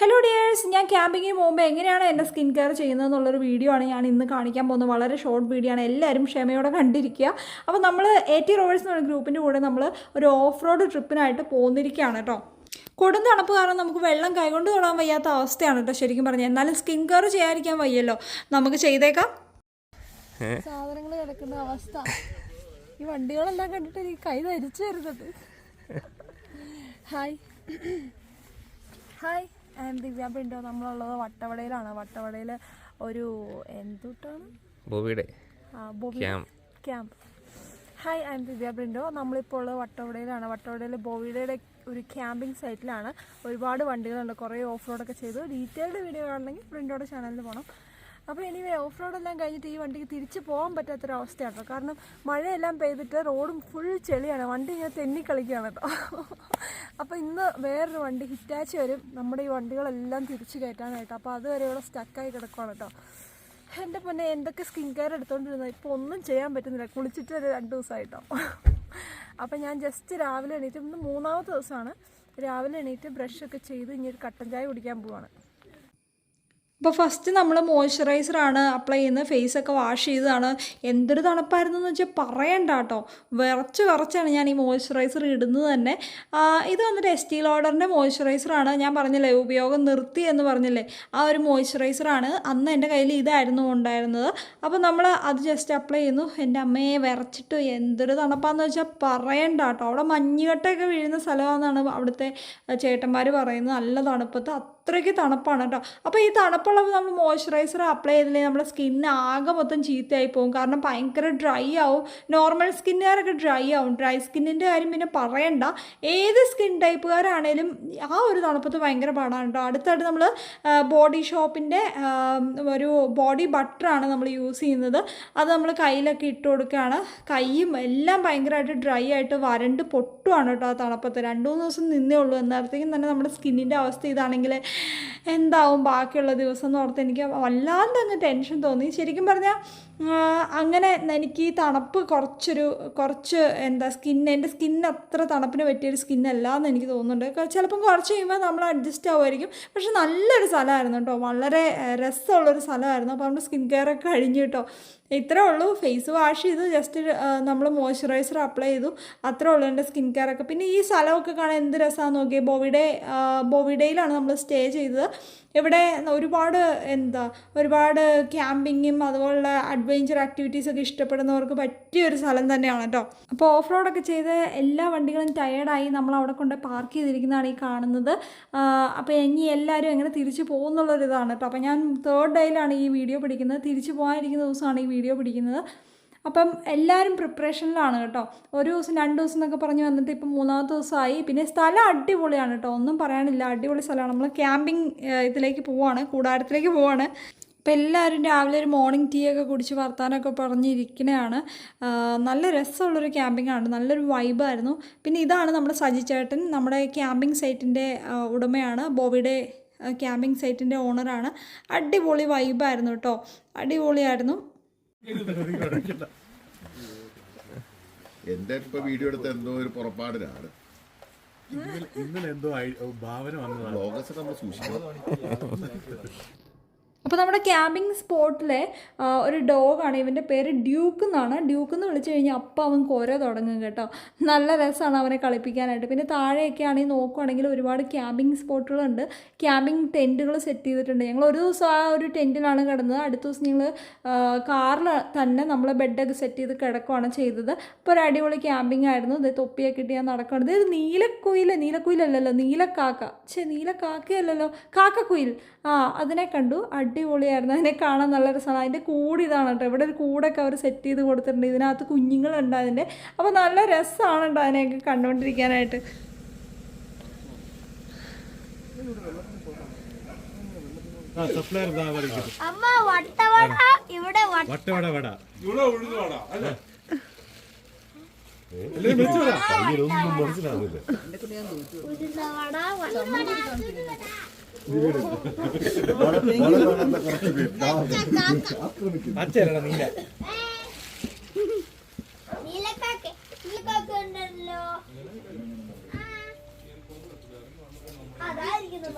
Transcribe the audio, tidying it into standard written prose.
Hello dears, ഞാൻ ക്യാമ്പിങ്ങിന് പോകുമ്പോൾ എങ്ങനെയാണ് എൻ്റെ സ്കിൻ കെയർ ചെയ്യുന്നതെന്നുള്ളൊരു വീഡിയോ ആണ് ഞാൻ ഇന്ന് കാണിക്കാൻ പോകുന്നത്. വളരെ ഷോർട്ട് വീഡിയോ ആണ്, എല്ലാവരും ക്ഷമയോടെ കണ്ടിരിക്കുക. അപ്പോൾ നമ്മൾ AT റോവേഴ്സ് എന്ന് പറഞ്ഞ ഗ്രൂപ്പിൻ്റെ കൂടെ നമ്മൾ ഒരു ഓഫ് റോഡ് ട്രിപ്പിനായിട്ട് പോകുന്നിരിക്കുകയാണ് കേട്ടോ. കൊടും തണുപ്പ് കാരണം നമുക്ക് വെള്ളം കൈകൊണ്ട് തൊടാൻ വയ്യാത്ത അവസ്ഥയാണ് കേട്ടോ ശരിക്കും പറഞ്ഞാൽ. എന്നാലും സ്കിൻ കെയർ ചെയ്യാതിരിക്കാൻ വയ്യല്ലോ, നമുക്ക് ചെയ്തേക്കാം. സാധനങ്ങൾ കിടക്കുന്ന അവസ്ഥ, ഈ വണ്ടികളെല്ലാം കണ്ടിട്ട് എനിക്ക് കൈ ധരിച്ചു വരുന്നത്. ഹായ് ഹായ്, ഐ എം ദിവ്യ പ്രിൻറ്റോ. നമ്മളുള്ളത് വട്ടവടയിലാണ്. വട്ടവടയിൽ ഒരു എന്തുട്ടാണ് ബോബിയുടെ ക്യാമ്പ്. ഹായ്, ഐ എം ദിവ്യ പ്രിൻറ്റോ. നമ്മളിപ്പോൾ ഉള്ളത് വട്ടവടയിലാണ്. വട്ടവടയിൽ ബോബിയുടെ ഒരു ക്യാമ്പിംഗ് സൈറ്റിലാണ്. ഒരുപാട് വണ്ടികളുണ്ട്, കുറേ ഓഫ് റോഡൊക്കെ ചെയ്തു. ഡീറ്റെയിൽഡ് വീഡിയോ കാണണമെങ്കിൽ പ്രിൻറ്റോയുടെ ചാനലിൽ പോകണം. അപ്പോൾ എനിവേ ഓഫ് റോഡെല്ലാം കഴിഞ്ഞിട്ട് ഈ വണ്ടിക്ക് തിരിച്ച് പോകാൻ പറ്റാത്തൊരവസ്ഥയാണ് കേട്ടോ. കാരണം മഴയെല്ലാം പെയ്തിട്ട് റോഡും ഫുൾ ചെളിയാണ്, വണ്ടി ഇങ്ങനെ തെന്നിക്കളിക്കുകയാണ് കേട്ടോ. അപ്പോൾ ഇന്ന് വേറൊരു വണ്ടി ഹിറ്റാച്ചി വരും നമ്മുടെ ഈ വണ്ടികളെല്ലാം തിരിച്ച് കയറ്റാനായിട്ട്. അപ്പോൾ അതുവരെ ഇവിടെ സ്റ്റക്കായി കിടക്കുകയാണ് കേട്ടോ. എൻ്റെ പൊന്നെ, എന്തൊക്കെ സ്കിൻ കെയർ എടുത്തുകൊണ്ടിരുന്നത്, ഇപ്പോൾ ഒന്നും ചെയ്യാൻ പറ്റുന്നില്ല. കുളിച്ചിട്ട് ഒരു 2 ദിവസമായിട്ടോ. അപ്പോൾ ഞാൻ ജസ്റ്റ് രാവിലെ എണീറ്റ്, ഇന്ന് 3ാമത്തെ ദിവസമാണ്, രാവിലെ എണീറ്റ് ബ്രഷൊക്കെ ചെയ്ത് ഇനി ഒരു കട്ടൻ ചായ കുടിക്കാൻ പോവാണ്. അപ്പോൾ ഫസ്റ്റ് നമ്മൾ മോയ്സ്ചറൈസറാണ് അപ്ലൈ ചെയ്യുന്നത്. ഫേസൊക്കെ വാഷ് ചെയ്തതാണ്. എന്തൊരു തണുപ്പായിരുന്നു എന്ന് വെച്ചാൽ പറയണ്ട കേട്ടോ. വിറച്ചാണ് ഞാൻ ഈ മോയ്സ്ചറൈസർ ഇടുന്നത് തന്നെ. ഇത് വന്നിട്ട് എസ്റ്റീ ലോഡറിൻ്റെ മോയ്സ്ചറൈസറാണ്. ഞാൻ പറഞ്ഞില്ലേ ഉപയോഗം നിർത്തി എന്ന് പറഞ്ഞില്ലേ, ആ ഒരു മോയ്സ്ചറൈസറാണ്. അന്ന് എൻ്റെ കയ്യിൽ ഇതായിരുന്നു ഉണ്ടായിരുന്നത്. അപ്പോൾ നമ്മൾ അത് ജസ്റ്റ് അപ്ലൈ ചെയ്യുന്നു. എൻ്റെ അമ്മയെ വിറച്ചിട്ട് എന്തൊരു തണുപ്പാന്ന് വെച്ചാൽ പറയണ്ട കേട്ടോ. അവിടെ മഞ്ഞുകട്ടയൊക്കെ വീഴുന്ന സ്ഥലമാണെന്നാണ് അവിടുത്തെ ചേട്ടന്മാർ പറയുന്നത്. നല്ല തണുപ്പത്ത് അത്രയ്ക്ക് തണുപ്പാണ് കേട്ടോ. അപ്പോൾ ഈ തണുപ്പുള്ളപ്പോൾ നമ്മൾ മോയ്സ്ചറൈസർ അപ്ലൈ ചെയ്തില്ലെങ്കിൽ നമ്മുടെ സ്കിന്ന് ആകെ മൊത്തം ചീത്തയായി പോകും. കാരണം ഭയങ്കര ഡ്രൈ ആവും. നോർമൽ സ്കിന്നുകാരൊക്കെ ഡ്രൈ ആവും. ഡ്രൈ സ്കിന്നിൻ്റെ കാര്യം പിന്നെ പറയണ്ട. ഏത് സ്കിൻ ടൈപ്പുകാരാണേലും ആ ഒരു തണുപ്പത്ത് ഭയങ്കര പാടാണ് കേട്ടോ. അടുത്തായിട്ട് നമ്മൾ ബോഡി ഷോപ്പിൻ്റെ ഒരു ബോഡി ബട്ടറാണ് നമ്മൾ യൂസ് ചെയ്യുന്നത്. അത് നമ്മൾ കയ്യിലൊക്കെ ഇട്ട് കൊടുക്കുകയാണ്. കൈയും എല്ലാം ഭയങ്കരമായിട്ട് ഡ്രൈ ആയിട്ട് വരണ്ട് പൊട്ടുവാണ് കേട്ടോ ആ തണുപ്പത്ത്. 2-3 ദിവസം നിന്നേ ഉള്ളൂ. എന്നേരത്തേക്കും തന്നെ നമ്മുടെ സ്കിന്നിൻ്റെ അവസ്ഥ ഇതാണെങ്കിൽ എന്താവും ബാക്കിയുള്ള ദിവസം എന്ന് ഓർത്ത് എനിക്ക് വല്ലാണ്ട് അങ്ങ് ടെൻഷൻ തോന്നി. ശരിക്കും പറഞ്ഞാൽ അങ്ങനെ എനിക്ക് ഈ തണുപ്പ് കുറച്ച് എന്താ എൻ്റെ സ്കിന്ന് അത്ര തണുപ്പിന് പറ്റിയൊരു സ്കിന്നല്ല എന്ന് എനിക്ക് തോന്നുന്നുണ്ട്. ചിലപ്പം കുറച്ച് കഴിയുമ്പോൾ നമ്മൾ അഡ്ജസ്റ്റ് ആവുമായിരിക്കും. പക്ഷെ നല്ലൊരു സ്ഥലമായിരുന്നു കേട്ടോ, വളരെ രസമുള്ളൊരു സ്ഥലമായിരുന്നു. അപ്പോൾ നമ്മുടെ സ്കിൻ കെയർ ഒക്കെ കഴിഞ്ഞു കേട്ടോ. ഇത്രേ ഉള്ളൂ. ഫേസ് വാഷ് ചെയ്തു, ജസ്റ്റ് നമ്മൾ മോയ്സ്ചറൈസർ അപ്ലൈ ചെയ്തു, അത്രേ ഉള്ളൂ എൻ്റെ സ്കിൻ കെയർ ഒക്കെ. പിന്നെ ഈ സ്ഥലമൊക്കെ കാണാൻ എന്ത് രസമാണെന്ന് നോക്കിയേ. ബോവിഡയിലാണ് നമ്മൾ സ്റ്റേ ചെയ്തത്. ഇവിടെ ഒരുപാട് ക്യാമ്പിങ്ങും അതുപോലുള്ള അഡ്വഞ്ചർ ആക്ടിവിറ്റീസൊക്കെ ഇഷ്ടപ്പെടുന്നവർക്ക് പറ്റിയൊരു സ്ഥലം തന്നെയാണ് കേട്ടോ. അപ്പോൾ ഓഫ് റോഡൊക്കെ ചെയ്ത് എല്ലാ വണ്ടികളും ടയേർഡായി നമ്മൾ അവിടെ കൊണ്ട് പാർക്ക് ചെയ്തിരിക്കുന്നതാണ് ഈ കാണുന്നത്. അപ്പോൾ ഇനി എല്ലാവരും എങ്ങനെ തിരിച്ചു പോകുന്നുള്ളൊരിതാണ് കേട്ടോ. അപ്പോൾ ഞാൻ 3rd ഡേയിലാണ് ഈ വീഡിയോ പിടിക്കുന്നത്. തിരിച്ചു പോകാനിരിക്കുന്ന ദിവസമാണ് ഈ വീഡിയോ പിടിക്കുന്നത്. അപ്പം എല്ലാവരും പ്രിപ്പറേഷനിലാണ് കേട്ടോ. ഒരു ദിവസം 2 ദിവസം എന്നൊക്കെ പറഞ്ഞ് വന്നിട്ട് ഇപ്പം 3ാമത്തെ ദിവസമായി. പിന്നെ സ്ഥലം അടിപൊളിയാണ് കേട്ടോ, ഒന്നും പറയാനില്ല. അടിപൊളി സ്ഥലമാണ്. നമ്മൾ ക്യാമ്പിംഗ് ഇതിലേക്ക് പോവാണ്, കൂടാരത്തിലേക്ക് പോവാണ്. അപ്പോൾ എല്ലാവരും രാവിലെ ഒരു മോർണിംഗ് ടീ ഒക്കെ കുടിച്ച് വർത്താനമൊക്കെ പറഞ്ഞിരിക്കണതാണ്. നല്ല രസമുള്ളൊരു ക്യാമ്പിംഗ് ആണ്, നല്ലൊരു വൈബായിരുന്നു. പിന്നെ ഇതാണ് നമ്മുടെ സജി ചേട്ടൻ, നമ്മുടെ ക്യാമ്പിംഗ് സൈറ്റിൻ്റെ ഉടമയാണ്. ബോബിയുടെ ക്യാമ്പിംഗ് സൈറ്റിൻ്റെ ഓണറാണ്. അടിപൊളി വൈബായിരുന്നു കേട്ടോ, അടിപൊളിയായിരുന്നു. എന്റെ ഇപ്പൊ വീഡിയോ എടുത്ത എന്തോ ഒരു പുറപ്പാടിലാണ്. ഇന്നലെ എന്തോ ഭാവന വന്നതാണ്. ലോകസ് നമ്മൾ സൂക്ഷിക്കണം. അപ്പോൾ നമ്മുടെ ക്യാമ്പിംഗ് സ്പോട്ടിലെ ഒരു ഡോഗാണ്. ഇവൻ്റെ പേര് ഡ്യൂക്ക് എന്നാണ്. ഡ്യൂക്ക് എന്ന് വിളിച്ചു കഴിഞ്ഞാൽ അപ്പം അവൻ കുര തുടങ്ങും കേട്ടോ. നല്ല രസമാണ് അവനെ കളിപ്പിക്കാനായിട്ട്. പിന്നെ താഴെയൊക്കെ ആണെങ്കിൽ നോക്കുവാണെങ്കിൽ ഒരുപാട് ക്യാമ്പിംഗ് സ്പോട്ടുകളുണ്ട്. ക്യാമ്പിംഗ് ടെൻറ്റുകൾ സെറ്റ് ചെയ്തിട്ടുണ്ട്. ഞങ്ങൾ ഒരു ദിവസം ആ ഒരു ടെൻറ്റിലാണ് കിടന്നത്. അടുത്ത ദിവസം ഞങ്ങൾ കാറിൽ തന്നെ നമ്മൾ ബെഡൊക്കെ സെറ്റ് ചെയ്ത് കിടക്കുകയാണ് ചെയ്തത്. അപ്പോൾ ഒരു അടിപൊളി ക്യാമ്പിംഗ് ആയിരുന്നു. ഇത് തൊപ്പിയൊക്കെ ഇട്ട് ഞാൻ നടക്കുകയാണ്. ഇത് നീലക്കുയിലല്ലല്ലോ, നീലക്കാക്കയല്ലല്ലോ, കാക്കക്കുയിൽ. അതിനെ കണ്ടു. അടിപൊളിയായിരുന്നു. അതിനെ കാണാൻ നല്ല രസമാണ്. അതിൻ്റെ കൂട് ഇതാണ് കേട്ടോ. ഇവിടെ ഒരു കൂടൊക്കെ അവർ സെറ്റ് ചെയ്ത് കൊടുത്തിട്ടുണ്ട്. ഇതിനകത്ത് കുഞ്ഞുങ്ങളുണ്ട് അതിൻ്റെ. അപ്പോൾ നല്ല രസമാണ് കേട്ടോ അതിനെയൊക്കെ കണ്ടുകൊണ്ടിരിക്കാനായിട്ട്. അച്ഛനടാ നീല അതായിരിക്കുന്നു